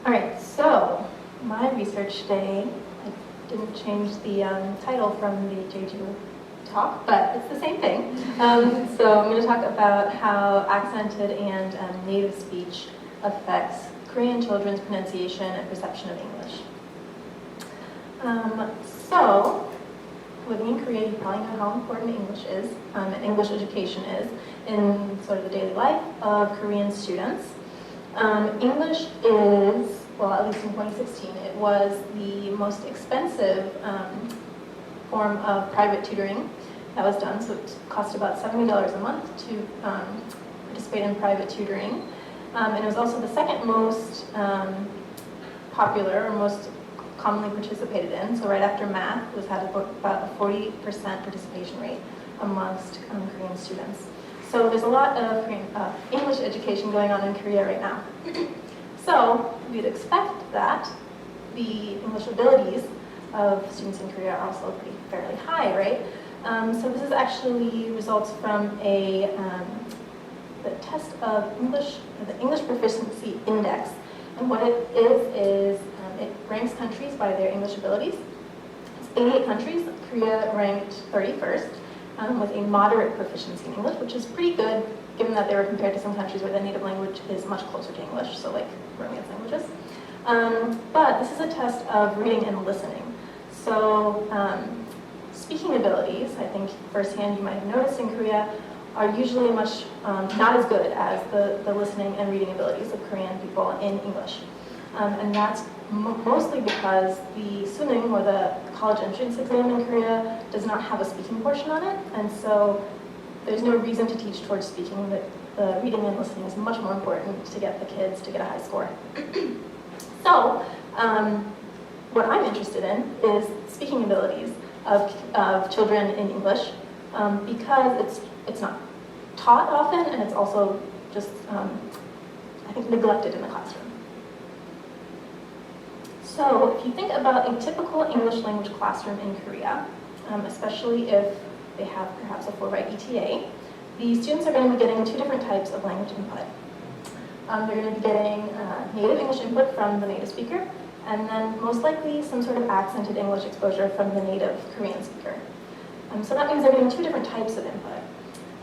All right, so my research today, I didn't change the title from the Jeju talk, but it's the same thing. So I'm going to talk about how accented and native speech affects Korean children's pronunciation and perception of English. So, living in Korea, you probably know how important English is, and English education is, in sort of the daily life of Korean students. English is, well, at least in 2016, it was the most expensive form of private tutoring that was done. So it cost about $70 a month to participate in private tutoring. And it was also the second most popular, or most commonly participated in. So right after math, it was had about a 40% participation rate amongst Korean students. So there's a lot of English education going on in Korea right now. So we'd expect that the English abilities of students in Korea are also fairly high, right? So this is actually results from the test of the English Proficiency Index. And what it is it ranks countries by their English abilities. It's 88 countries. Korea ranked 31st with a moderate proficiency in English, which is pretty good given that they were compared to some countries where the native language is much closer to English, so like Romance languages. But this is a test of reading and listening. So speaking abilities, I think firsthand you might have noticed in Korea, are usually much not as good as the listening and reading abilities of Korean people in English. And that's mostly because the suning, or the college entrance exam in Korea, does not have a speaking portion on it, and so there's no reason to teach towards speaking. The reading and listening is much more important to get the kids to get a high score. So, what I'm interested in is speaking abilities of children in English, because it's not taught often, and it's also just, I think, neglected in the classroom. So if you think about a typical English language classroom in Korea, especially if they have perhaps a Fulbright ETA, the students are going to be getting two different types of language input. They're going to be getting native English input from the native speaker, and then most likely some sort of accented English exposure from the native Korean speaker. So that means they're getting two different types of input.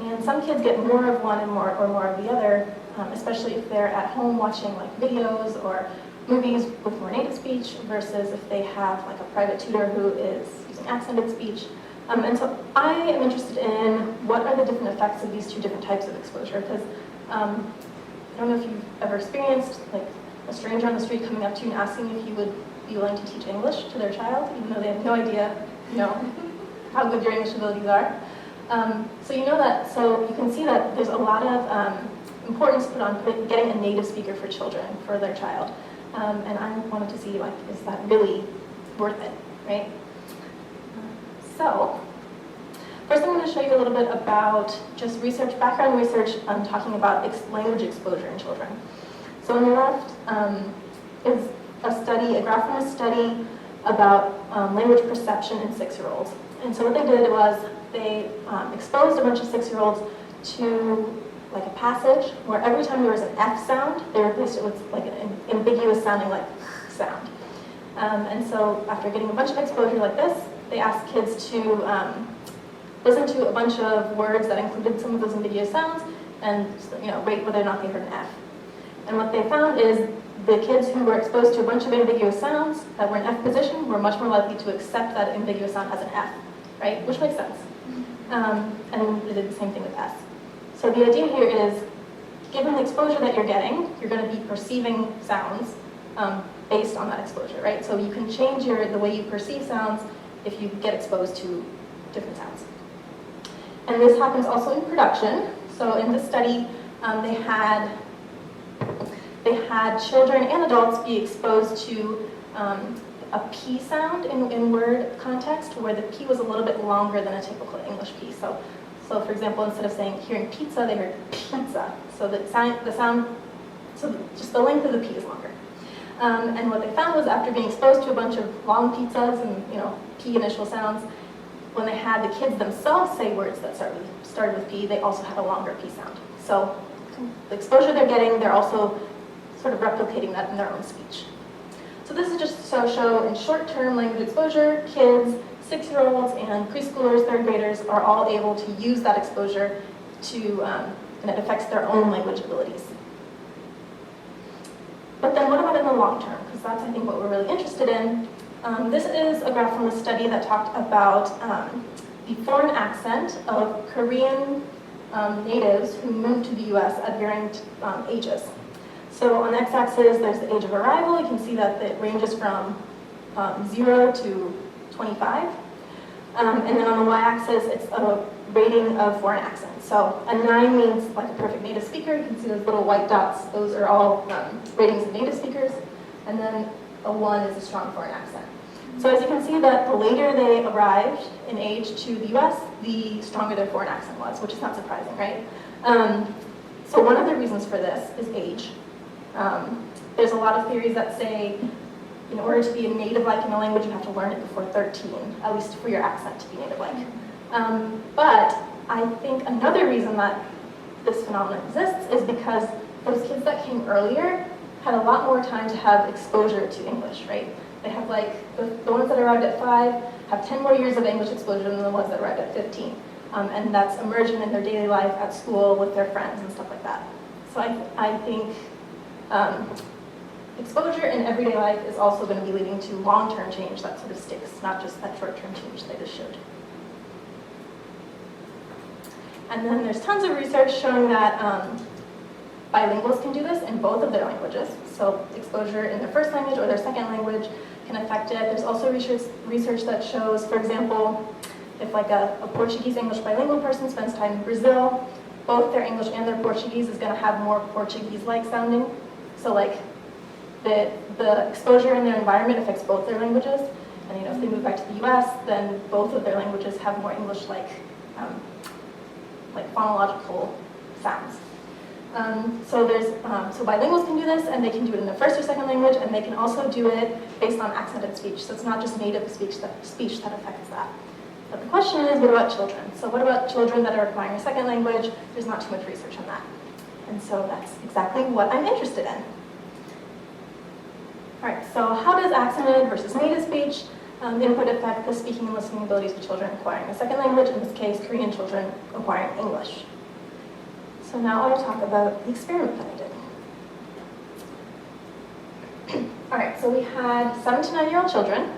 And some kids get more of one and more of the other, especially if they're at home watching like videos or movies with more native speech versus if they have like a private tutor who is using accented speech. And so I am interested in what are the different effects of these two different types of exposure, because I don't know if you've ever experienced like a stranger on the street coming up to you and asking if you would be willing to teach English to their child, even though they have no idea, how good your English abilities are. So you know that, so you can see that there's a lot of importance put on getting a native speaker for children, for their child. And I wanted to see, like, is that really worth it, right? So, first I'm going to show you a little bit about just background research on talking about language exposure in children. So on the left is a graph from a study about language perception in 6-year-olds. And so what they did was they exposed a bunch of 6-year-olds to like a passage where every time there was an F sound, they replaced it with like an ambiguous sounding like sound. And so after getting a bunch of exposure like this, they asked kids to listen to a bunch of words that included some of those ambiguous sounds and rate whether or not they heard an F. And what they found is the kids who were exposed to a bunch of ambiguous sounds that were in F position were much more likely to accept that ambiguous sound as an F, right? Which makes sense. And they did the same thing with S. So the idea here is, given the exposure that you're getting, you're going to be perceiving sounds based on that exposure, right? So you can change the way you perceive sounds if you get exposed to different sounds. And this happens also in production. So in this study, they had children and adults be exposed to a P sound in word context, where the P was a little bit longer than a typical English P. So for example, instead of hearing pizza, they heard pizza. So just the length of the P is longer. And what they found was, after being exposed to a bunch of long pizzas and P initial sounds, when they had the kids themselves say words that started with P, they also had a longer P sound. So the exposure they're getting, they're also sort of replicating that in their own speech. So this is just to show in short-term language exposure, kids, 6-year-olds and preschoolers, 3rd graders are all able to use that exposure to, and it affects their own language abilities. But then what about in the long term? Because that's, I think, what we're really interested in. This is a graph from a study that talked about the foreign accent of Korean natives who moved to the US at varying ages. So on the x-axis, there's the age of arrival. You can see that it ranges from 0 to 25. And then on the y-axis, it's a rating of foreign accents. So a 9 means like a perfect native speaker. You can see those little white dots. Those are all ratings of native speakers. And then a 1 is a strong foreign accent. So as you can see that the later they arrived in age to the US, the stronger their foreign accent was, which is not surprising, right? So one of the reasons for this is age. There's a lot of theories that say in order to be a native-like in a language, you have to learn it before 13, at least for your accent to be native-like. But I think another reason that this phenomenon exists is because those kids that came earlier had a lot more time to have exposure to English, right? They have like, the ones that arrived at 5 have 10 more years of English exposure than the ones that arrived at 15. And that's emergent in their daily life at school with their friends and stuff like that. So I think exposure in everyday life is also going to be leading to long-term change that sort of sticks, not just that short-term change that I just showed. And then there's tons of research showing that bilinguals can do this in both of their languages. So exposure in their first language or their second language can affect it. There's also research that shows, for example, if like a Portuguese-English bilingual person spends time in Brazil, both their English and their Portuguese is going to have more Portuguese-like sounding. So like the exposure in their environment affects both their languages. And if they move back to the US, then both of their languages have more English-like phonological sounds. So bilinguals can do this, and they can do it in their first or second language, and they can also do it based on accented speech. So it's not just native speech that affects that. But the question is, what about children? So what about children that are acquiring a second language? There's not too much research on that. And so that's exactly what I'm interested in. All right, so how does accented versus native speech input affect the speaking and listening abilities of children acquiring a second language, in this case, Korean children acquiring English? So now I will talk about the experiment that I did. All right, so we had 7 to 9-year-old children,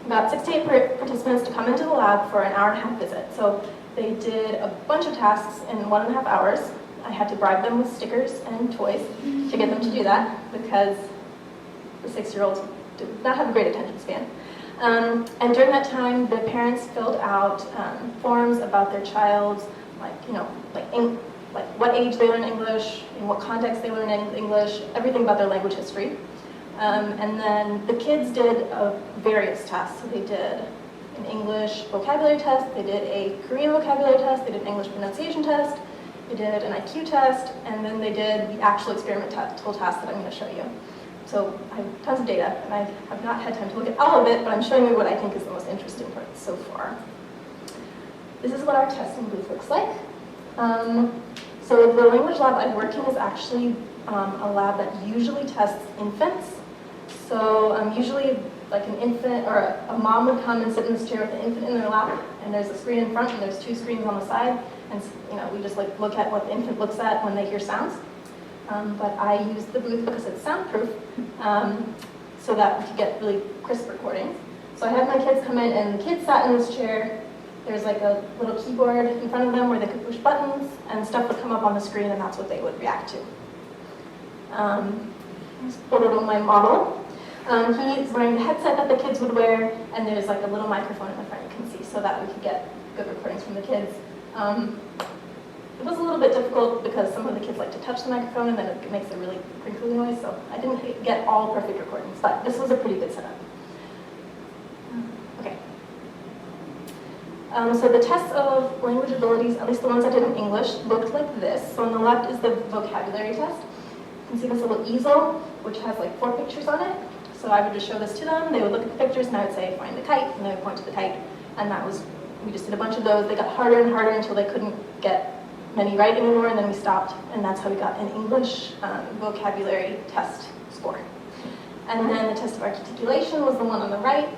about 6 to 8 participants to come into the lab for an hour-and-a-half visit. So they did a bunch of tasks in 1.5 hours. I had to bribe them with stickers and toys to get them to do that because the 6-year-olds did not have a great attention span. And during that time, the parents filled out forms about their child's, like what age they learn English, in what context they learn English, everything about their language history. And then the kids did various tasks. So they did an English vocabulary test, they did a Korean vocabulary test, they did an English pronunciation test, they did an IQ test, and then they did the actual experimental task that I'm going to show you. So I have tons of data, and I have not had time to look at all of it, but I'm showing you what I think is the most interesting part so far. This is what our testing booth looks like. So the language lab I work in is actually a lab that usually tests infants. So usually like an infant or a mom would come and sit in this chair with an infant in their lap, and there's a screen in front and there's 2 screens on the side, and we just like look at what the infant looks at when they hear sounds. But I use the booth because it's soundproof, so that we could get really crisp recordings. So I had my kids come in, and the kids sat in this chair. There's like a little keyboard in front of them where they could push buttons, and stuff would come up on the screen, and that's what they would react to. Here's a photo of my model. He's wearing the headset that the kids would wear, and there's like a little microphone in the front you can see, so that we could get good recordings from the kids. It was a little bit difficult because some of the kids like to touch the microphone, and then it makes a really crinkly noise, so I didn't get all perfect recordings, but this was a pretty good setup. Okay. So the tests of language abilities, at least the ones I did in English, looked like this. So on the left is the vocabulary test. You can see this little easel, which has like 4 pictures on it. So I would just show this to them, they would look at the pictures, and I would say, find the kite, and they would point to the kite. And we just did a bunch of those. They got harder and harder until they couldn't get many write anymore, and then we stopped, and that's how we got an English vocabulary test score. And then the test of articulation was the one on the right.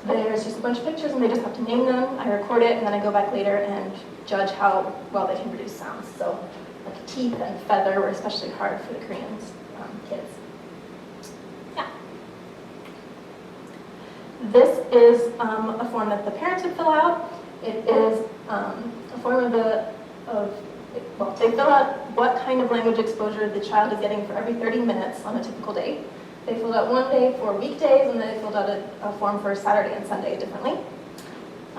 There's just a bunch of pictures, and they just have to name them. I record it, and then I go back later and judge how well they can produce sounds. So like teeth and feather were especially hard for the Korean kids. Yeah. This is a form that the parents would fill out. It is a form well, they fill out what kind of language exposure the child is getting for every 30 minutes on a typical day. They filled out one day for weekdays, and then they filled out a form for Saturday and Sunday differently.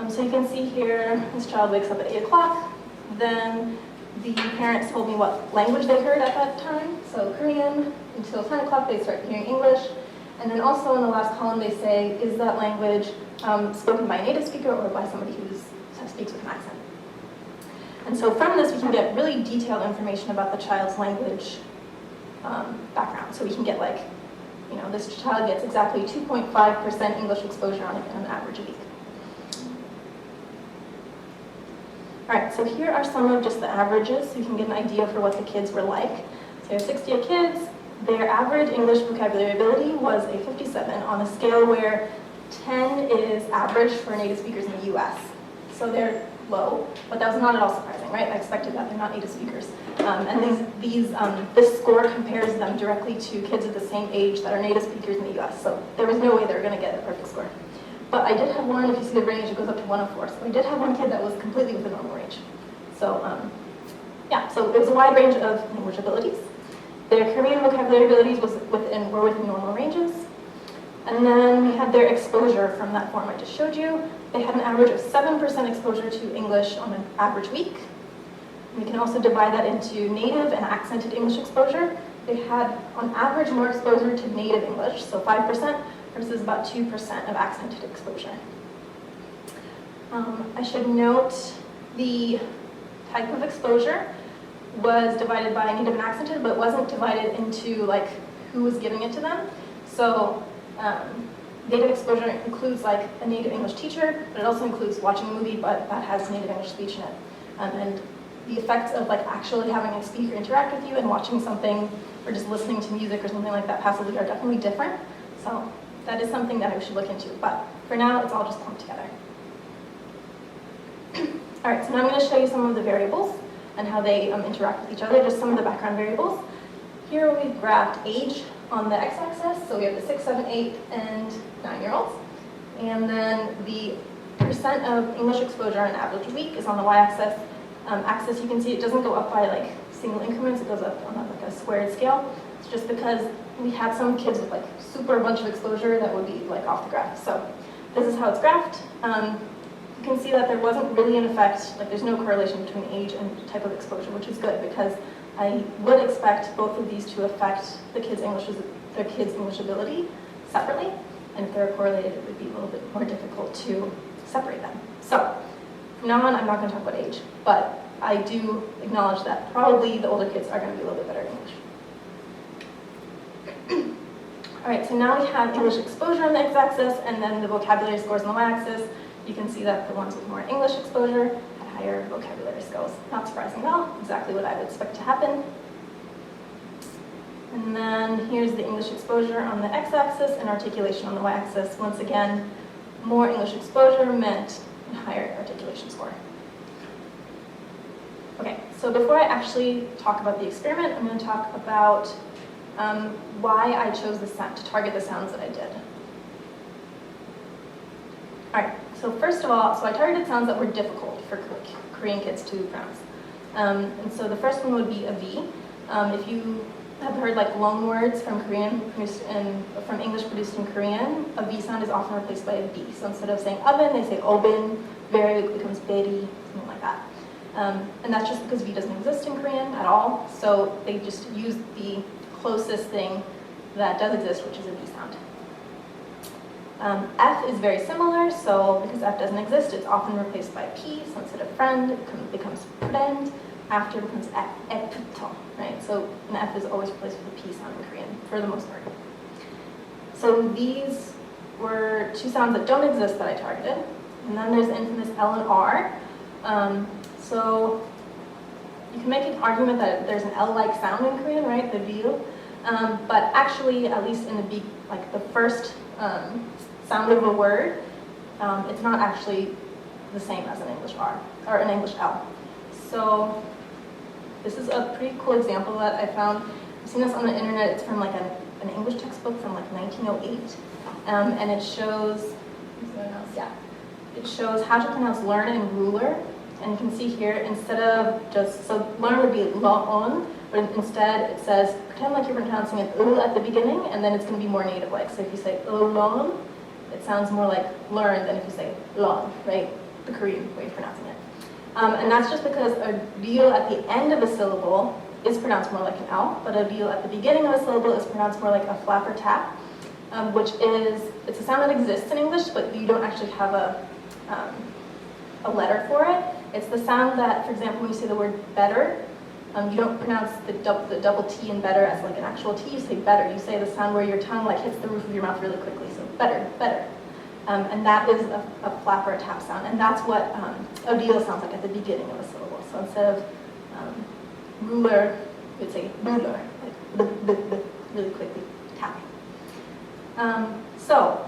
So you can see here, this child wakes up at 8 o'clock. Then the parents told me what language they heard at that time. So Korean, until 10 o'clock they start hearing English. And then also in the last column they say, is that language spoken by a native speaker or by somebody who speaks with an accent? And so from this we can get really detailed information about the child's language background. So we can get like, this child gets exactly 2.5% English exposure on an average a week. All right, so here are some of just the averages, so you can get an idea for what the kids were like. So you have 68 kids. Their average English vocabulary ability was a 57 on a scale where 10 is average for native speakers in the US. So they're low, but that was not at all surprising, right? I expected that. They're not native speakers. And this score compares them directly to kids of the same age that are native speakers in the US. So there was no way they were going to get a perfect score. But I did have one, if you see the range, it goes up to 104. So I did have one kid that was completely within normal range. So yeah, so it was a wide range of language abilities. Their Korean vocabulary abilities were within normal ranges. And then we had their exposure from that form I just showed you. They had an average of 7% exposure to English on an average week. We can also divide that into native and accented English exposure. They had, on average, more exposure to native English, so 5%, versus about 2% of accented exposure. I should note the type of exposure was divided by native and accented, but wasn't divided into like who was giving it to them. So native exposure includes like a native English teacher, but it also includes watching a movie but that has native English speech in it. And the effects of like actually having a speaker interact with you and watching something or just listening to music or something like that passively are definitely different. So that is something that I should look into. But for now, it's all just clumped together. All right, so now I'm going to show you some of the variables and how they interact with each other, just some of the background variables. Here we've graphed age on the x-axis, so we have the 6, 7, 8, and 9-year-olds. And then the percent of English exposure on an average week is on the y-axis. You can see it doesn't go up by like single increments, it goes up on like a squared scale. It's just because we had some kids with like super bunch of exposure that would be like off the graph. So this is how it's graphed. You can see that there wasn't really an effect, like there's no correlation between age and type of exposure, which is good because I would expect both of these to affect their kids' English ability separately, and if they're correlated, it would be a little bit more difficult to separate them. So from now on, I'm not going to talk about age, but I do acknowledge that probably the older kids are going to be a little bit better at English. All right, so now we have English exposure on the x-axis and then the vocabulary scores on the y-axis. You can see that the ones with more English exposure had higher vocabulary skills. Not surprising at all, exactly what I would expect to happen. And then here's the English exposure on the x-axis and articulation on the y-axis. Once again, more English exposure meant a higher articulation score. Okay, so before I actually talk about the experiment, I'm going to talk about why I chose to target the sounds that I did. All right, so first of all, I targeted sounds that were difficult for Korean kids to pronounce. And so the first one would be a V. If you have heard like loan words from from English produced in Korean, a V sound is often replaced by a B. So instead of saying oven, they say obin, berry becomes beri, something like that. And that's just because V doesn't exist in Korean at all. So they just use the closest thing that does exist, which is a V sound. F is very similar, so because F doesn't exist, it's often replaced by P. So instead of friend, it becomes friend. After it becomes epto, right? So an F is always replaced with a P sound in Korean, for the most part. So these were two sounds that don't exist that I targeted. And then there's the infamous L and R. So you can make an argument that there's an L-like sound in Korean, right? The view. But actually, at least in the first sound of a word, it's not actually the same as an English R or an English L. So this is a pretty cool example that I found. I've seen this on the internet. It's from like an English textbook from like 1908, and it shows. It shows how to pronounce learn and ruler. And you can see here, instead of just, so learn would be lo-on, but instead it says, pretend like you're pronouncing an U at the beginning, and then it's going to be more native-like. So if you say ulon, it sounds more like learn than if you say lon, right? The Korean way of pronouncing it. And that's just because a vowel at the end of a syllable is pronounced more like an L, but a vowel at the beginning of a syllable is pronounced more like a flap or tap, which is, it's a sound that exists in English, but you don't actually have a letter for it. It's the sound that, for example, when you say the word better, you don't pronounce the double T in better as like an actual T, you say better. You say the sound where your tongue like hits the roof of your mouth really quickly, so better, better. And that is a flap or a tap sound, and that's what a vowel sounds like at the beginning of a syllable. So instead of ruler, you would say ruler, like really quickly tapping. So,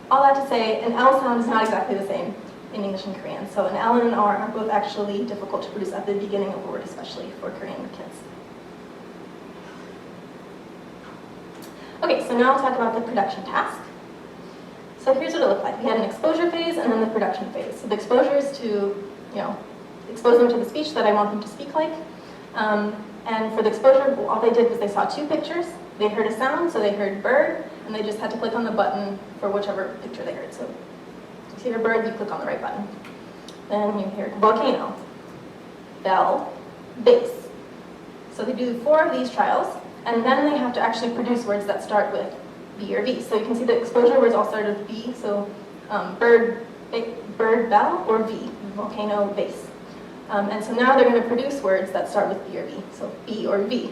all that to say, an L sound is not exactly the same in English and Korean. So an L and an R are both actually difficult to produce at the beginning of a word, especially for Korean kids. Okay, so now I'll talk about the production task. So here's what it looked like. We had an exposure phase and then the production phase. So the exposure is to, expose them to the speech that I want them to speak like. And for the exposure, all they did was they saw two pictures. They heard a sound, so they heard bird, and they just had to click on the button for whichever picture they heard. So if you hear bird, you click on the right button. Then you hear volcano, bell, bass. So they do 4 of these trials, and then they have to actually produce words that start with B or V. So you can see the exposure words all started with B, so bird, bell, or V, volcano, bass. And so now they're going to produce words that start with B or V, so B or V,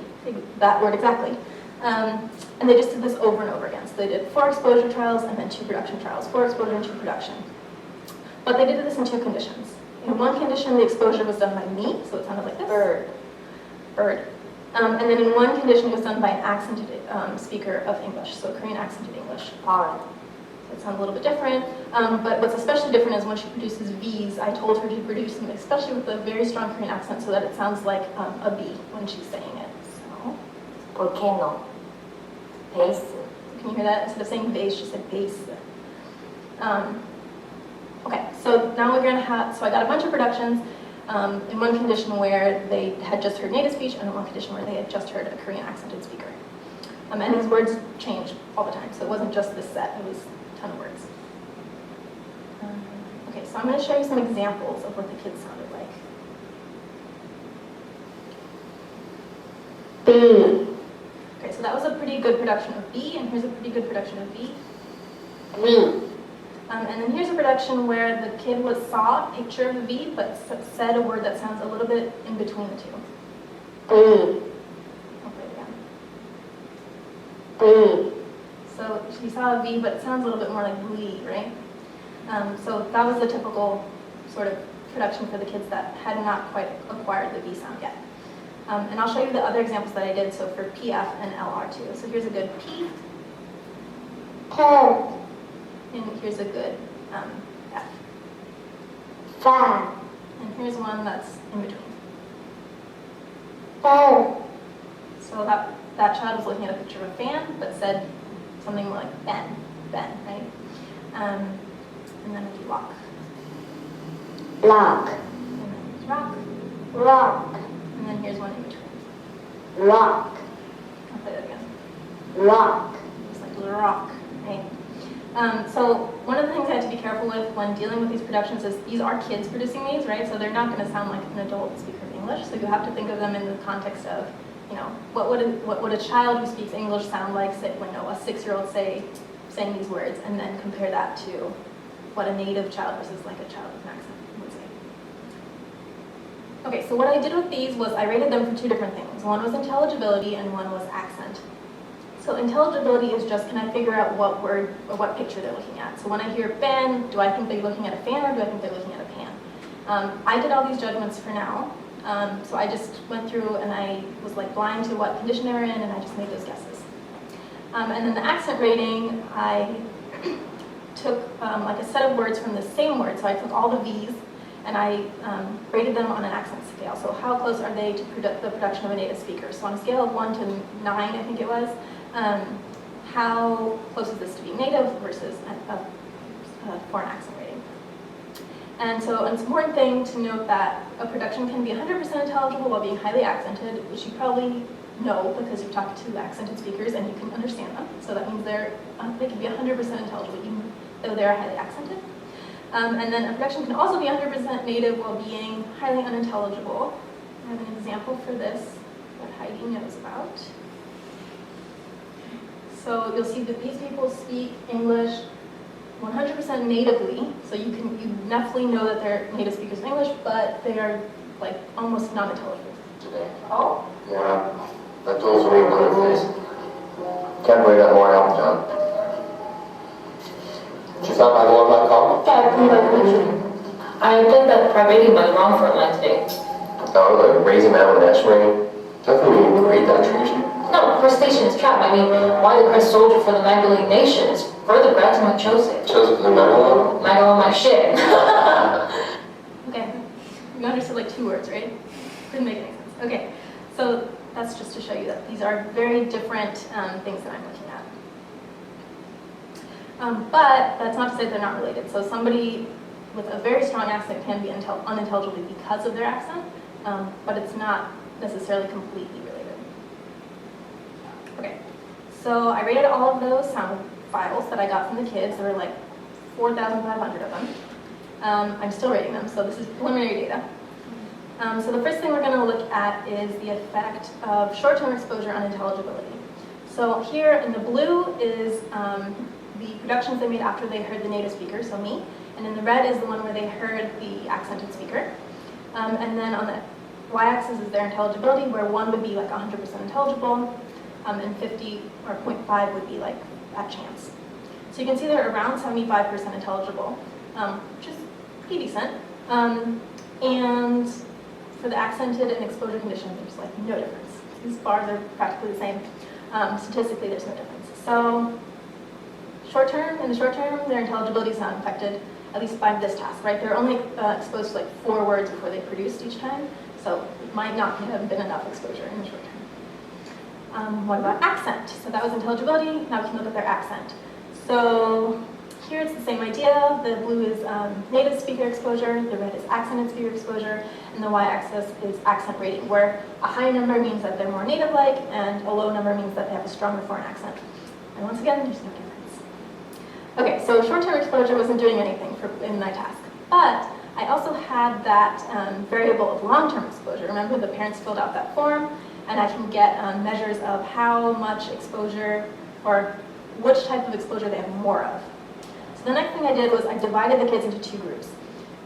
that word exactly. And they just did this over and over again. So they did 4 exposure trials and then 2 production trials, 4 exposure and 2 production. But they did this in 2 conditions. In one condition, the exposure was done by me, so it sounded like this. Bird. Bird. And then in one condition, it was done by an accented speaker of English, so Korean accented English. So it sounds a little bit different. But what's especially different is when she produces V's, I told her to produce them, especially with a very strong Korean accent, so that it sounds like a B when she's saying it. So, volcano, bass. Can you hear that? Instead of saying bass, she said bass. Okay, so now we're going to have, so I got a bunch of productions in one condition where they had just heard native speech and in one condition where they had just heard a Korean accented speaker. And these words change all the time, so it wasn't just this set, it was a ton of words. Okay, so I'm going to show you some examples of what the kids sounded like. B. Okay, so that was a pretty good production of B, and here's a pretty good production of V. V. And then here's a production where the kid saw a picture of a V, but said a word that sounds a little bit in between the two. B. I'll play it again. B. So she saw a V, but it sounds a little bit more like Lee, right? So that was the typical sort of production for the kids that had not quite acquired the V sound yet. And I'll show you the other examples that I did, so for PF and LR too. So here's a good P. P. And here's a good F. Fan. And here's one that's in between. Fan. So that child was looking at a picture of a fan, but said something more like Ben, right? And then we do lock. Lock. And then here's rock. Rock. And then here's one in between. Rock. I'll play that again. Rock. Just like little rock, right? So one of the things I had to be careful with when dealing with these productions is these are kids producing these, right? So they're not going to sound like an adult speaker of English. So you have to think of them in the context of, what would a child who speaks English sound like, say, when a 6-year-old saying these words, and then compare that to what a native child versus like a child with an accent would say. Okay, so what I did with these was I rated them for 2 different things. One was intelligibility and one was accent. So intelligibility is just, can I figure out what word or what picture they're looking at? So when I hear Ben, do I think they're looking at a fan or do I think they're looking at a pan? I did all these judgments for now So I just went through and I was like blind to what condition they were in, and I just made those guesses. And then the accent rating, I took like a set of words from the same word. So I took all the V's and I rated them on an accent scale. So how close are they to the production of a native speaker? So on a scale of 1 to 9, I think it was, how close is this to being native versus a foreign accent rating? And so it's an important thing to note that a production can be 100% intelligible while being highly accented, which you probably know because you've talked to accented speakers and you can understand them. So that means they can be 100% intelligible even though they're highly accented. And then a production can also be 100% native while being highly unintelligible. I have an example for this that Heidi knows about. So you'll see that these people speak English 100% natively, so you definitely know that they're native speakers of English, but they are like almost non-intelligible. Oh. Yeah, that's also one of these. Can't believe that more help, John. She found my blog.com? I played that rating by the wrong front line today. Oh, the raising my own national rating? Definitely create that tradition. No, first station is trapped. I mean, why the Crest Soldier for the Magdalene Nation is further granted my Joseph. Joseph for the medal? Medal on my shit. Okay, you understood like 2 words, right? Didn't make any sense. Okay, so that's just to show you that these are very different things that I'm looking at. But that's not to say they're not related. So somebody with a very strong accent can be unintelligible because of their accent, but it's not necessarily completely related. Okay, so I rated all of those sound files that I got from the kids. There were like 4,500 of them. I'm still rating them, so this is preliminary data. So the first thing we're going to look at is the effect of short-term exposure on intelligibility. So here in the blue is the productions they made after they heard the native speaker, so me, and in the red is the one where they heard the accented speaker. And then on the y-axis is their intelligibility, where 1 would be like 100% intelligible, and 50 or 0.5 would be like at chance. So you can see they're around 75% intelligible, which is pretty decent. And for the accented and exposure condition, there's like no difference. These bars are practically the same. Statistically, there's no difference. So in the short term, their intelligibility is not affected, at least by this task, right? They're only exposed to like 4 words before they produced each time, so it might not have been enough exposure in the short term. What about accent? So that was intelligibility. Now we can look at their accent. So here it's the same idea. The blue is native speaker exposure, the red is accented speaker exposure, and the y-axis is accent rating, where a high number means that they're more native-like, and a low number means that they have a stronger foreign accent. And once again, there's no difference. Okay, so short-term exposure wasn't doing anything in my task, but I also had that variable of long-term exposure. Remember, the parents filled out that form, and I can get measures of how much exposure or which type of exposure they have more of. So the next thing I did was I divided the kids into 2 groups.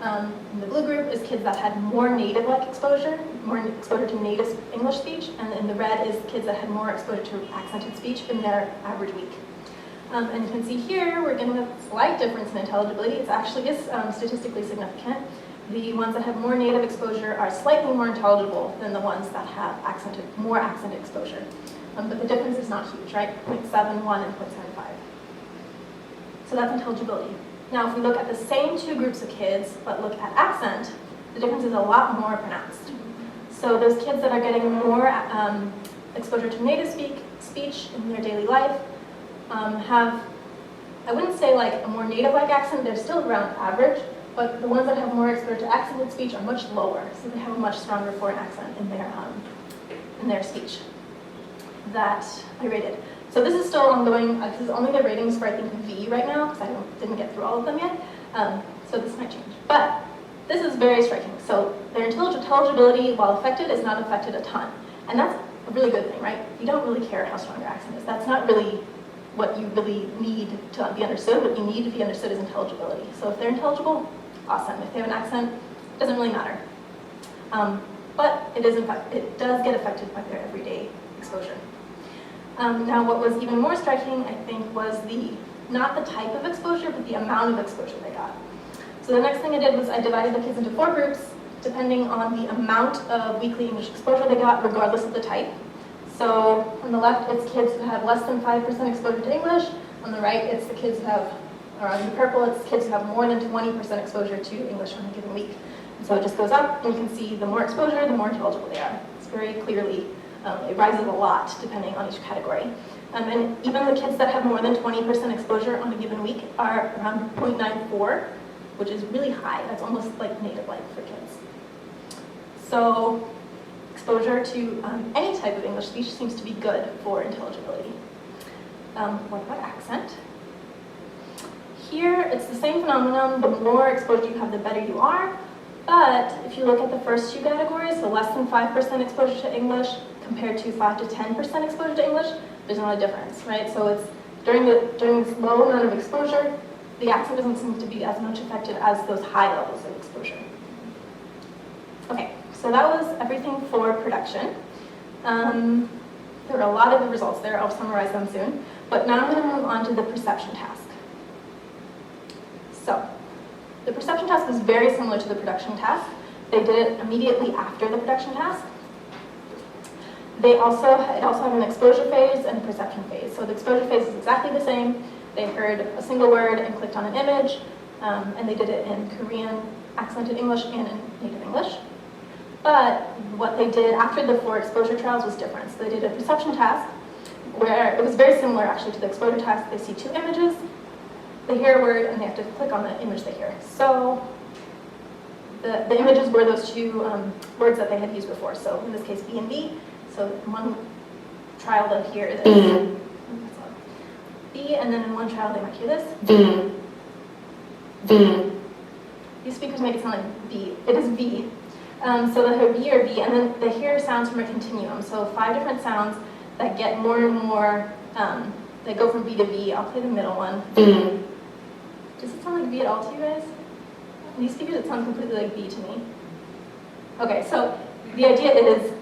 The blue group is kids that had more native-like exposure, more exposure to native English speech, and in the red is kids that had more exposure to accented speech in their average week. And you can see here we're getting a slight difference in intelligibility. It actually is statistically significant. The ones that have more native exposure are slightly more intelligible than the ones that have more accented exposure. But the difference is not huge, right? 0.71 and 0.75. So that's intelligibility. Now, if we look at the same 2 groups of kids, but look at accent, the difference is a lot more pronounced. So those kids that are getting more exposure to native speech in their daily life have, I wouldn't say like a more native-like accent, they're still around average, but the ones that have more exposure to accented speech are much lower, so they have a much stronger foreign accent in their speech that I rated. So this is still ongoing. This is only the ratings for, I think, V right now, because I didn't get through all of them yet. So this might change. But this is very striking. So their intelligibility, while affected, is not affected a ton. And that's a really good thing, right? You don't really care how strong your accent is. That's not really what you really need to be understood. What you need to be understood is intelligibility. So if they're intelligible, awesome. If they have an accent, it doesn't really matter. But it does get affected by their everyday exposure. Now, what was even more striking, I think, was not the type of exposure, but the amount of exposure they got. So the next thing I did was I divided the kids into 4 groups depending on the amount of weekly English exposure they got, regardless of the type. So on the left, it's kids who have less than 5% exposure to English. On the right, it's the kids who have, or on the purple, it's kids who have more than 20% exposure to English on a given week. And so it just goes up, and you can see the more exposure, the more intelligible they are. It's very clearly, it rises a lot depending on each category. And even the kids that have more than 20% exposure on a given week are around 0.94, which is really high. That's almost like native-like for kids. So exposure to any type of English speech seems to be good for intelligibility. What about accent? Here, it's the same phenomenon. The more exposure you have, the better you are. But if you look at the first two categories, so less than 5% exposure to English compared to 5 to 10% exposure to English, there's not a difference, right? So it's during this low amount of exposure, the accent doesn't seem to be as much affected as those high levels of exposure. Okay, so that was everything for production. There are a lot of the results there. I'll summarize them soon. But now I'm going to move on to the perception task. So, the perception task is very similar to the production task. They did it immediately after the production task. It also had an exposure phase and a perception phase. So the exposure phase is exactly the same. They heard a single word and clicked on an image, and they did it in Korean accented English and in native English. But what they did after the 4 exposure trials was different. So they did a perception task, where it was very similar actually to the exposure task. They see 2 images, they hear a word, and they have to click on the image they hear. So the images were those 2 words that they had used before. So in this case, B and B. So in one trial they'll hear this. B, and then in one trial they might hear this. V. V. These speakers make it sound like B. It is V. So they'll hear B or V, and then they hear sounds from a continuum. So 5 different sounds that get more and more, they go from B to V. I'll play the middle one. V. Does it sound like V at all to you guys? These speakers, it sounds completely like B to me. Okay, so the idea is,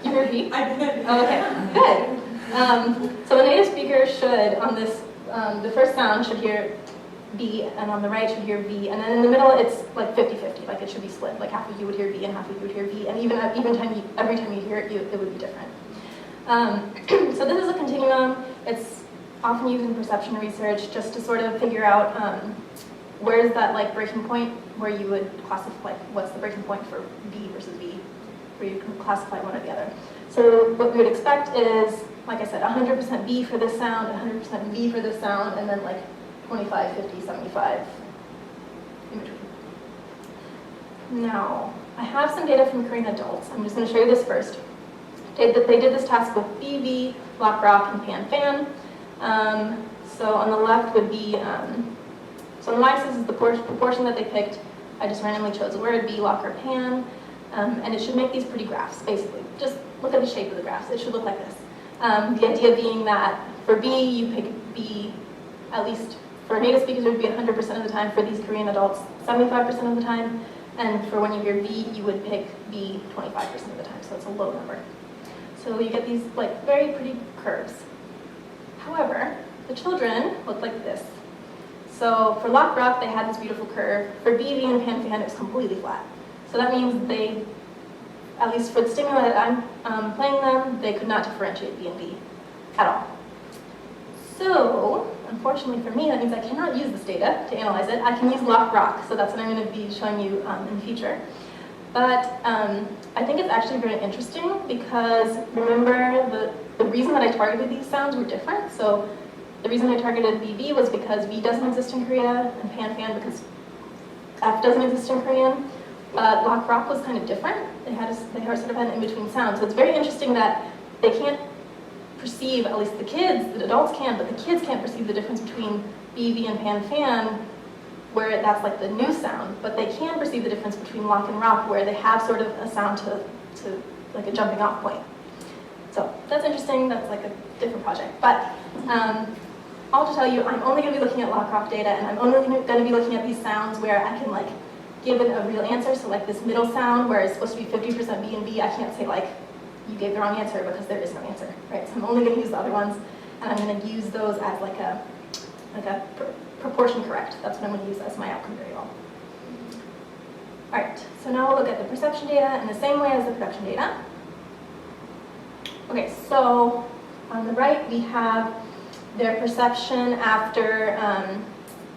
you hear V? I did. Oh, okay, good. So the native speaker should, on this, the first sound should hear B, and on the right should hear V, and then in the middle it's like 50-50, like it should be split. Like half of you would hear B and half of you would hear V, and every time you hear it, it would be different. So this is a continuum. It's often used in perception research just to sort of figure out where is that like breaking point where you would classify, like what's the breaking point for B versus V, where you can classify one or the other. So what we would expect is, like I said, 100% B for this sound, 100% V for this sound, and then like 25, 50, 75 in between. Now, I have some data from Korean adults. I'm just going to show you this first. They did this task with BV, Lock Rock, and Pan Fan. So on the left would be, so on the y-axis is the proportion that they picked. I just randomly chose a word, B, Lock, or Pan. And it should make these pretty graphs, basically. Just look at the shape of the graphs. It should look like this. The idea being that for B, you pick B, at least for native speakers, it would be 100% of the time. For these Korean adults, 75% of the time. And for when you hear V, you would pick B 25% of the time. So it's a low number. So you get these like very pretty curves. However, the children look like this. So for Lock Rock, they had this beautiful curve. For B, V, and Pan Fan, it was completely flat. So that means they, at least for the stimuli that I'm playing them, they could not differentiate B and B at all. So, unfortunately for me, that means I cannot use this data to analyze it. I can use Lock Rock, so that's what I'm going to be showing you in the future. But I think it's actually very interesting because, remember, the reason that I targeted these sounds were different. So the reason I targeted BB was because V doesn't exist in Korea, and Pan Fan because F doesn't exist in Korean. But Lock Rock was kind of different. They sort of had an in-between sound. So it's very interesting that they can't perceive, at least the kids, the adults can, but the kids can't perceive the difference between BV and Pan Fan, where that's like the new sound, but they can perceive the difference between Lock and Rock, where they have sort of a sound to like a jumping off point. So that's interesting. That's like a different project. But I'll just tell you, I'm only going to be looking at Lock Rock data, and I'm only going to be looking at these sounds where I can like give it a real answer. So like this middle sound where it's supposed to be 50% B and B, I can't say like you gave the wrong answer because there is no answer, right? So I'm only going to use the other ones, and I'm going to use those as like a proportion correct. That's what I'm going to use as my outcome variable. All right, so now we'll look at the perception data in the same way as the production data. Okay, so on the right we have their perception after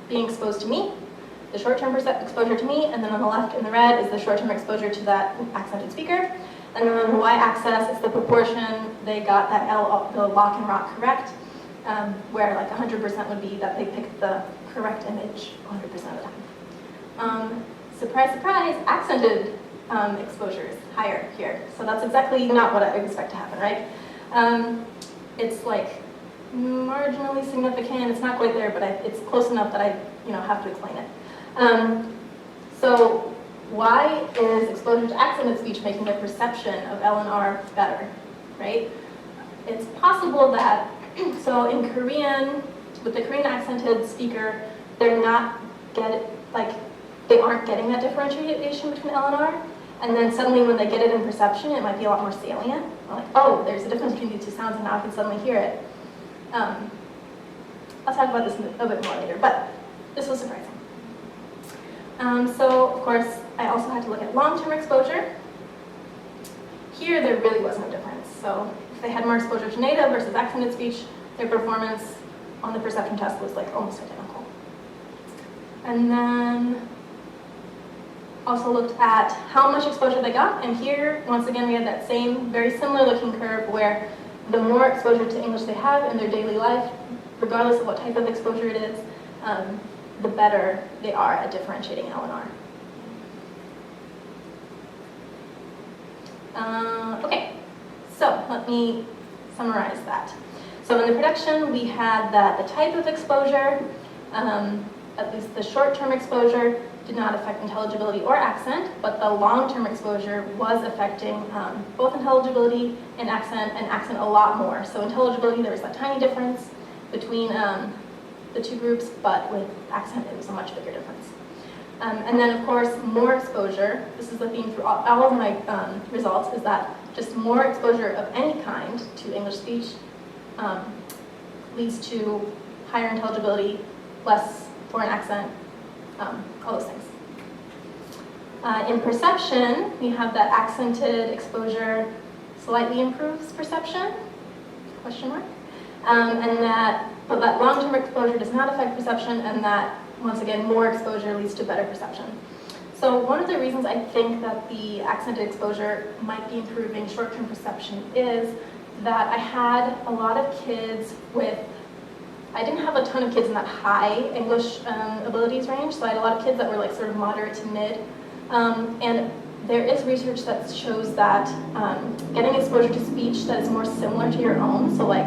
being exposed to me, the short-term exposure to me, and then on the left in the red is the short-term exposure to that accented speaker. And then on the y-axis is the proportion they got that the lock and rock correct, where like 100% would be that they picked the correct image 100% of the time. Surprise, surprise, accented exposure is higher here. So that's exactly not what I would expect to happen, right? It's like marginally significant. It's not quite there, but it's close enough that I have to explain it. So why is exposure to accented speech making the perception of L and R better, right? It's possible that, so in Korean, with the Korean accented speaker, they aren't getting that differentiation between L and R, and then suddenly when they get it in perception, it might be a lot more salient. Like, oh, there's a difference between these two sounds, and now I can suddenly hear it. I'll talk about this a bit more later, but this was surprising. So, of course, I also had to look at long-term exposure. Here, there really was no difference. So, if they had more exposure to native versus accented speech, their performance on the perception test was like almost identical. And then also looked at how much exposure they got, and here, once again, we had that same, very similar looking curve where the more exposure to English they have in their daily life, regardless of what type of exposure it is, the better they are at differentiating L and R. Okay, so let me summarize that. So in the production, we had that the type of exposure, at least the short-term exposure, did not affect intelligibility or accent, but the long-term exposure was affecting both intelligibility and accent a lot more. So intelligibility, there was that tiny difference between the two groups, but with accent, it was a much bigger difference. And then, of course, more exposure. This is the theme through all of my results, is that just more exposure of any kind to English speech leads to higher intelligibility, less foreign accent, all those things. In perception, we have that accented exposure slightly improves perception, question mark, but that long-term exposure does not affect perception, and that, once again, more exposure leads to better perception. So one of the reasons I think that the accented exposure might be improving short-term perception is that I had a lot of kids I didn't have a ton of kids in that high English abilities range, so I had a lot of kids that were like sort of moderate to mid. And there is research that shows that getting exposure to speech that is more similar to your own, so like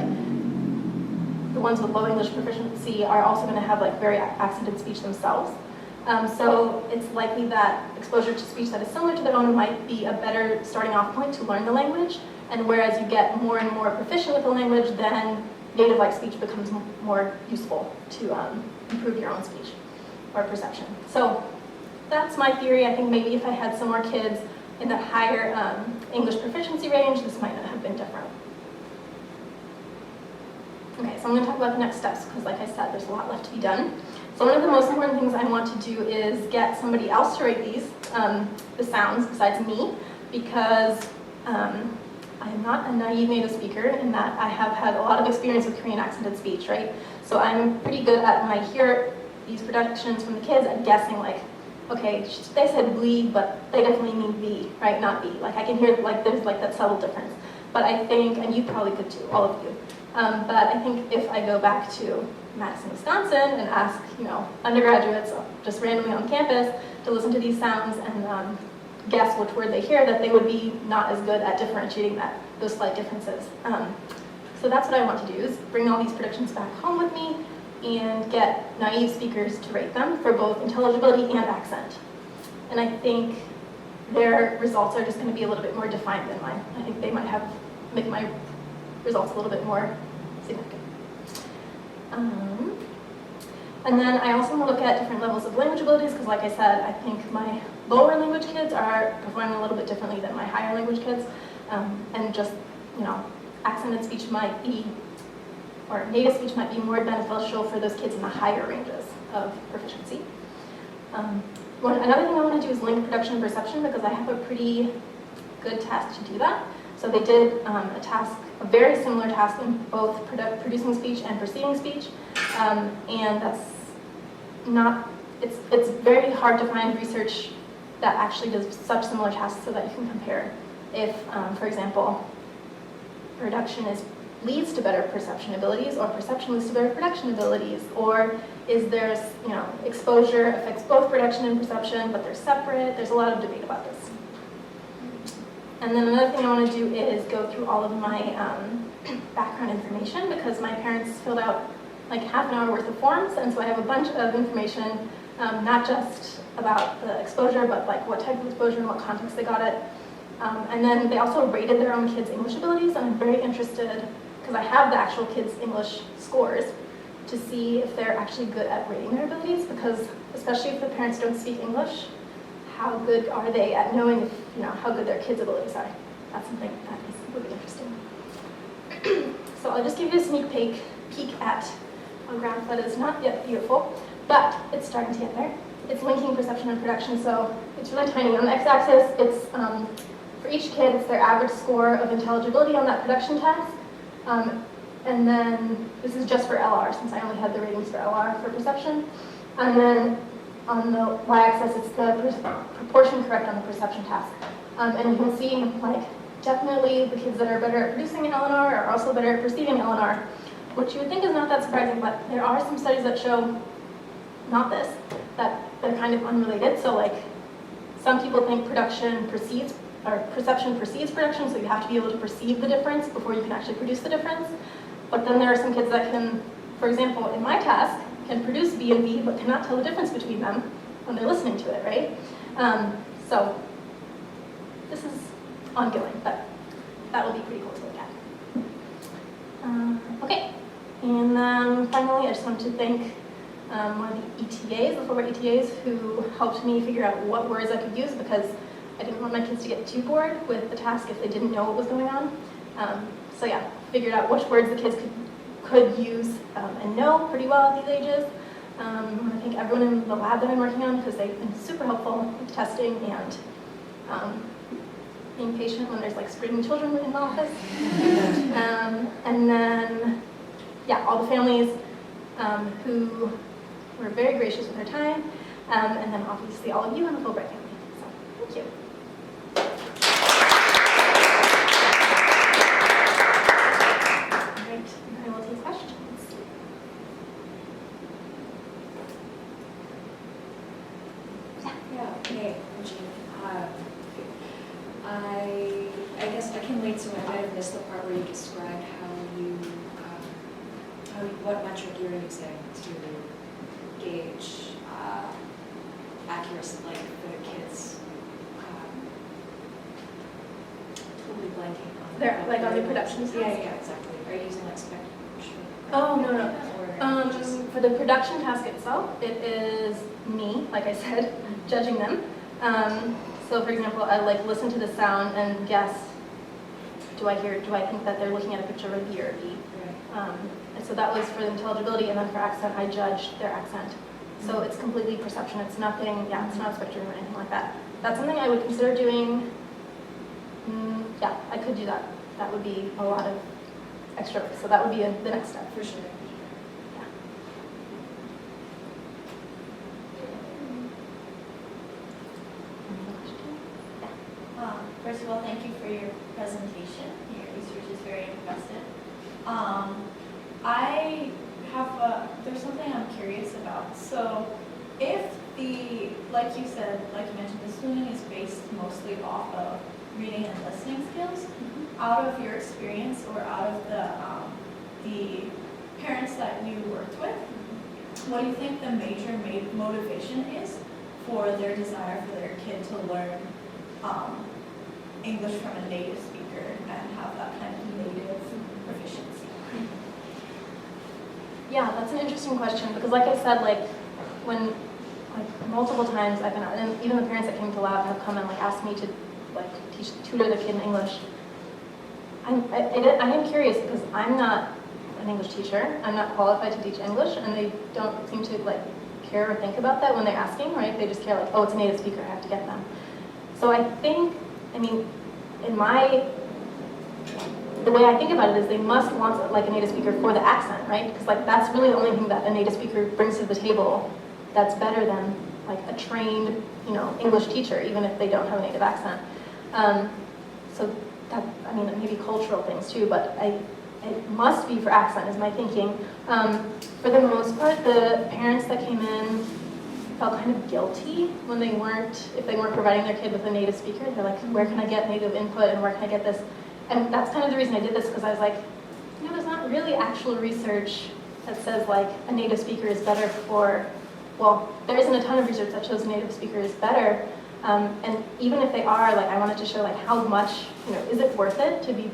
the ones with low English proficiency are also going to have like very accented speech themselves. So it's likely that exposure to speech that is similar to their own might be a better starting off point to learn the language, and whereas you get more and more proficient with the language, then native-like speech becomes more useful to improve your own speech or perception. So that's my theory. I think maybe if I had some more kids in the higher English proficiency range, this might not have been different. Okay, so I'm going to talk about the next steps because, like I said, there's a lot left to be done. So one of the most important things I want to do is get somebody else to rate these, the sounds, besides me, because I am not a naive native speaker in that I have had a lot of experience with Korean accented speech, right? So I'm pretty good at, when I hear these productions from the kids, at guessing like, okay, they said "blee," but they definitely mean "b," right? Not "b." Like I can hear like there's like that subtle difference. But I think, and you probably could too, all of you. But I think if I go back to Madison, Wisconsin, and ask undergraduates just randomly on campus to listen to these sounds and guess which word they hear, that they would be not as good at differentiating those slight differences. So that's what I want to do, is bring all these predictions back home with me and get naive speakers to rate them for both intelligibility and accent. And I think their results are just going to be a little bit more defined than mine. I think they might make my results a little bit more significant. And then I also want to look at different levels of language abilities, because like I said, I think my lower language kids are performing a little bit differently than my higher language kids. And just, accented speech might be, or native speech might be more beneficial for those kids in the higher ranges of proficiency. Another thing I want to do is link production and perception because I have a pretty good task to do that. So they did a very similar task in both producing speech and perceiving speech, and that's not, it's very hard to find research that actually does such similar tasks so that you can compare. If, for example, production leads to better perception abilities, or perception leads to better production abilities, or is there, exposure affects both production and perception, but they're separate. There's a lot of debate about this. And then another thing I want to do is go through all of my background information, because my parents filled out like half an hour worth of forms, and so I have a bunch of information, not just about the exposure, but like what type of exposure and what context they got it. And then they also rated their own kids' English abilities, and I'm very interested, because I have the actual kids' English scores, to see if they're actually good at rating their abilities, because especially if the parents don't speak English, how good are they at knowing if, how good their kids' abilities are? That's something that is really interesting. So I'll just give you a sneak peek at a graph that is not yet beautiful, but it's starting to get there. It's linking perception and production, so it's really tiny. On the x-axis, it's for each kid, it's their average score of intelligibility on that production task. And then this is just for LR, since I only had the ratings for LR for perception. And then on the y-axis, it's the proportion correct on the perception task. And you can see, like, definitely the kids that are better at producing LNR are also better at perceiving LNR, which you would think is not that surprising, but there are some studies that show not this, that they're kind of unrelated. So, like, some people think perception precedes production, so you have to be able to perceive the difference before you can actually produce the difference. But then there are some kids that can, for example, in my task, can produce B and B, but cannot tell the difference between them when they're listening to it, right? So this is ongoing, but that will be pretty cool to look at. Okay, and then finally, I just wanted to thank one of the ETAs, the Fulbright ETAs, who helped me figure out what words I could use, because I didn't want my kids to get too bored with the task if they didn't know what was going on. So yeah, figured out which words the kids could use and know pretty well at these ages. I think everyone in the lab that I'm working on, because they've been super helpful with testing and being patient when there's like screaming children in the office. And then, yeah, all the families who were very gracious with their time, and then obviously all of you in the Fulbright family. So, thank you. I guess I can wait, so I might have missed the part where you described what metric you're using to gauge accuracy, like for the kids. Totally blanking on. They're like on the production side? Yeah, exactly. Are you using like spectrum? Oh, no. For the production task itself, it is me, like I said, judging them. So for example, I like listen to the sound and guess, do I think that they're looking at a picture of a B or a B? Right. And so that was for the intelligibility, and then for accent, I judged their accent. So it's completely perception. It's nothing, it's not a spectrum or anything like that. That's something I would consider doing. Yeah, I could do that. That would be a lot of extra work. So that would be the next step. For sure. First of all, thank you for your presentation. Your research is very impressive. There's something I'm curious about. So if like you said, like you mentioned, the schooling is based mostly off of reading and listening skills, out of your experience or out of the parents that you worked with, what do you think the major motivation is for their desire for their kid to learn English from a native speaker and have that kind of native proficiency? Yeah, that's an interesting question, because like I said, multiple times I've been, and even the parents that came to lab have come and asked me to tutor the kid in English. I am curious, because I'm not an English teacher. I'm not qualified to teach English, and they don't seem to care or think about that when they're asking, right? They just care like, oh, it's a native speaker, I have to get them. So I think, I mean, the way I think about it is they must want like a native speaker for the accent, right? Because like that's really the only thing that a native speaker brings to the table that's better than like a trained, you know, English teacher, even if they don't have a native accent. So that, I mean, maybe cultural things too, but it must be for accent is my thinking. For the most part, the parents that came in felt kind of guilty when if they weren't providing their kid with a native speaker. They're like, where can I get native input and where can I get this? And that's kind of the reason I did this, because I was like, you know, there's not really actual research that says like a native speaker is better for, well, there isn't a ton of research that shows a native speaker is better. And even if they are, like I wanted to show like how much, you know, is it worth it to be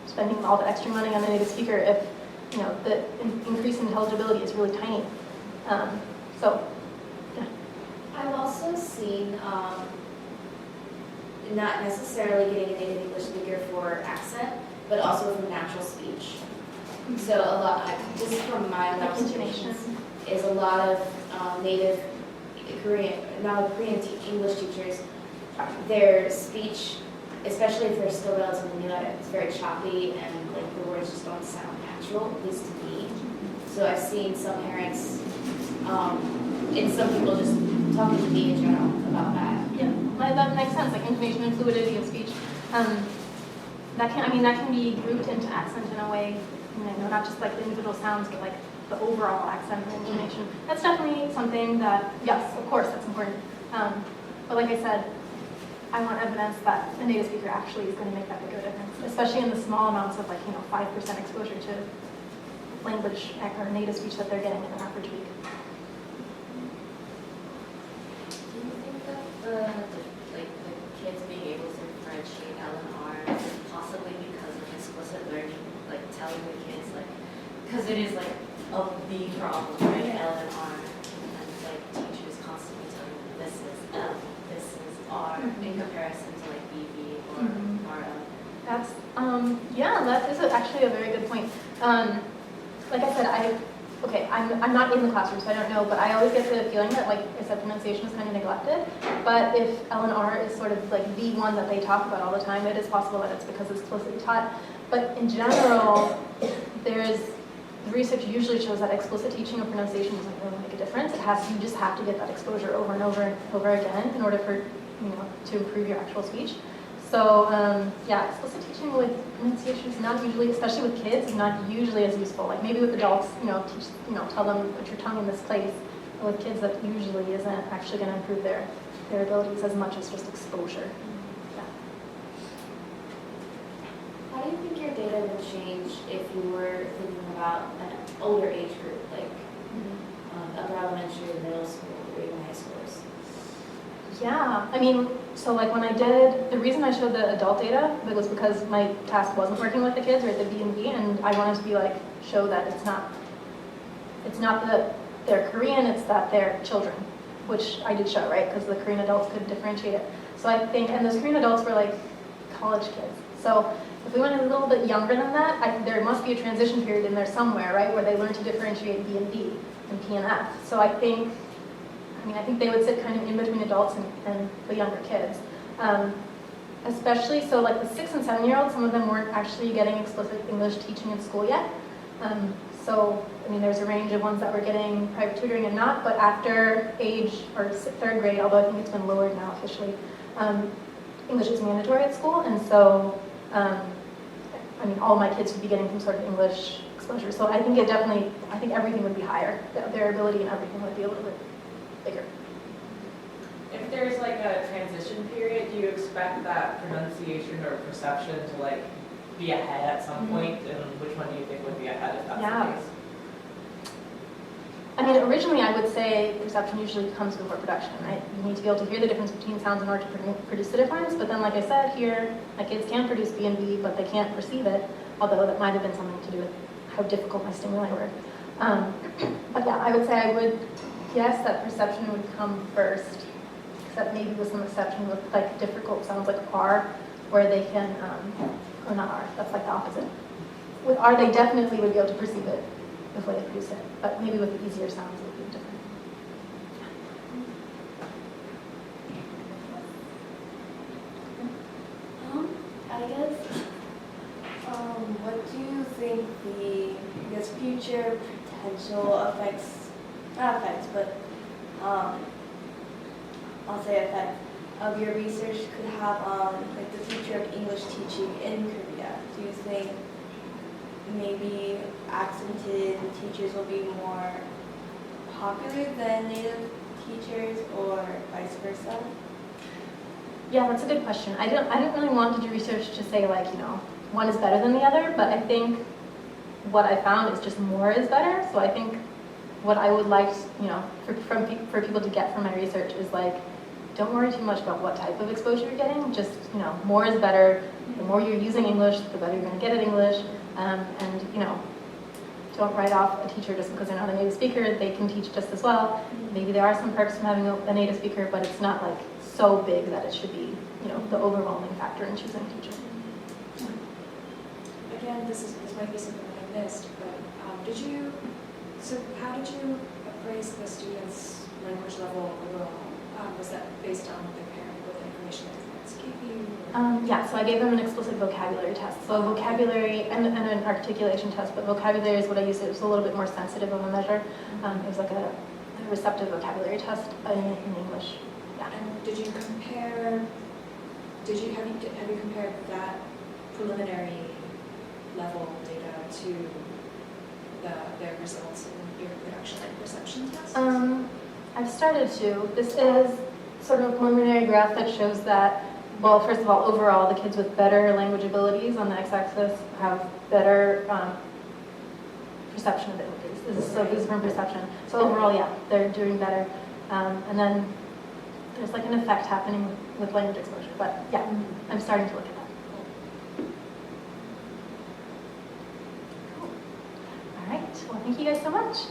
spending all the extra money on a native speaker if, you know, the increase in intelligibility is really tiny. So, yeah. I've also seen not necessarily getting a native English speaker for accent, but also for natural speech. So a lot, just from my own observations, is a lot of native Korean, now Korean English teachers, their speech, especially if they're still relatively new at it, it's very choppy and like the words just don't sound natural, at least to me. So I've seen some parents, and some people just talking to me in general about that. Yeah, that makes sense, like intonation and fluidity of speech. That can be grouped into accent in a way, you know, not just like the individual sounds, but like the overall accent and intonation. That's definitely something that, yes, of course, that's important. But like I said, I want evidence that a native speaker actually is going to make that big of a difference, especially in the small amounts of like, you know, 5% exposure to language or native speech that they're getting in an average week. Do you think that the kids being able to differentiate L and R is possibly because of explicit learning, like telling the kids, like, because it is like the problem, right? L and R, and like teachers constantly telling them this is L, this is R, in comparison to like BB or RL. That's yeah, that is actually a very good point. Like I said, I'm not in the classroom, so I don't know, but I always get the feeling that, like I said, pronunciation is kind of neglected. But if L and R is sort of like the one that they talk about all the time, it is possible that it's because it's explicitly taught. But in general, the research usually shows that explicit teaching of pronunciation doesn't really make a difference. You just have to get that exposure over and over and over again in order for, you know, to improve your actual speech. So yeah, explicit teaching with pronunciation is not usually, especially with kids, is not usually as useful. Like maybe with adults, you know, tell them put your tongue in this place. But with kids, that usually isn't actually going to improve their abilities as much as just exposure. Yeah. How do you think your data would change if you were thinking about an older age group, like upper elementary, middle school, or even high schools? Yeah, I mean, so like when I did, the reason I showed the adult data was because my task wasn't working with the kids or at the B&B, and I wanted to be like, show that it's not that they're Korean, it's that they're children, which I did show, right? Because the Korean adults could differentiate it. So I think, and those Korean adults were like college kids. So if we went a little bit younger than that, there must be a transition period in there somewhere, right? Where they learn to differentiate B&B and P and F. So I think they would sit kind of in between adults and the younger kids. Especially, so like the 6 and 7-year-olds, some of them weren't actually getting explicit English teaching in school yet. So, I mean, there's a range of ones that were getting private tutoring and not, but after age, or 3rd grade, although I think it's been lowered now officially, English is mandatory at school, and so, I mean, all my kids would be getting some sort of English exposure. So I think everything would be higher. Their ability and everything would be a little bit bigger. If there's like a transition period, do you expect that pronunciation or perception to like be ahead at some point? And which one do you think would be ahead if that's the case? I mean, originally I would say perception usually comes before production, right? You need to be able to hear the difference between sounds in order to produce the difference. But then, like I said, here, my kids can produce B and B, but they can't perceive it, although that might have been something to do with how difficult my stimuli were. But yeah, I would say I would guess that perception would come first, except maybe with some exception with like difficult sounds like R, where they can, or not R, that's like the opposite. With R, they definitely would be able to perceive it before they produce it, but maybe with the easier sounds it would be different. I guess, what do you think the, I guess, future potential effects, not effects, but I'll say effect of your research could have on like the future of English teaching in Korea? Do you think maybe accented teachers will be more popular than native teachers, or vice versa? Yeah, that's a good question. I don't really want to do research to say like, one is better than the other, but I think what I found is just more is better. So I think what I would like, for people to get from my research is like, don't worry too much about what type of exposure you're getting. Just, more is better. The more you're using English, the better you're going to get at English. And don't write off a teacher just because they're not a native speaker. They can teach just as well. Maybe there are some perks from having a native speaker, but it's not like so big that it should be, the overwhelming factor in choosing a teacher. Again, this might be something that I missed, but how did you appraise the students' language level overall? Was that based on their parent, with the information that their parents gave you? Yeah, so I gave them an explicit vocabulary test. So vocabulary and an articulation test, but vocabulary is what I used. It was a little bit more sensitive of a measure. It was like a receptive vocabulary test in English. Yeah. And did you compare? Have you compared that preliminary level data to their results in your production and perception tests? I've started to. This is sort of a preliminary graph that shows that, well, first of all, overall, the kids with better language abilities on the x-axis have better perception abilities. This is from perception. So overall, yeah, they're doing better. And then there's like an effect happening with language exposure. But yeah, I'm starting to look at that. Cool. All right. Well, thank you guys so much.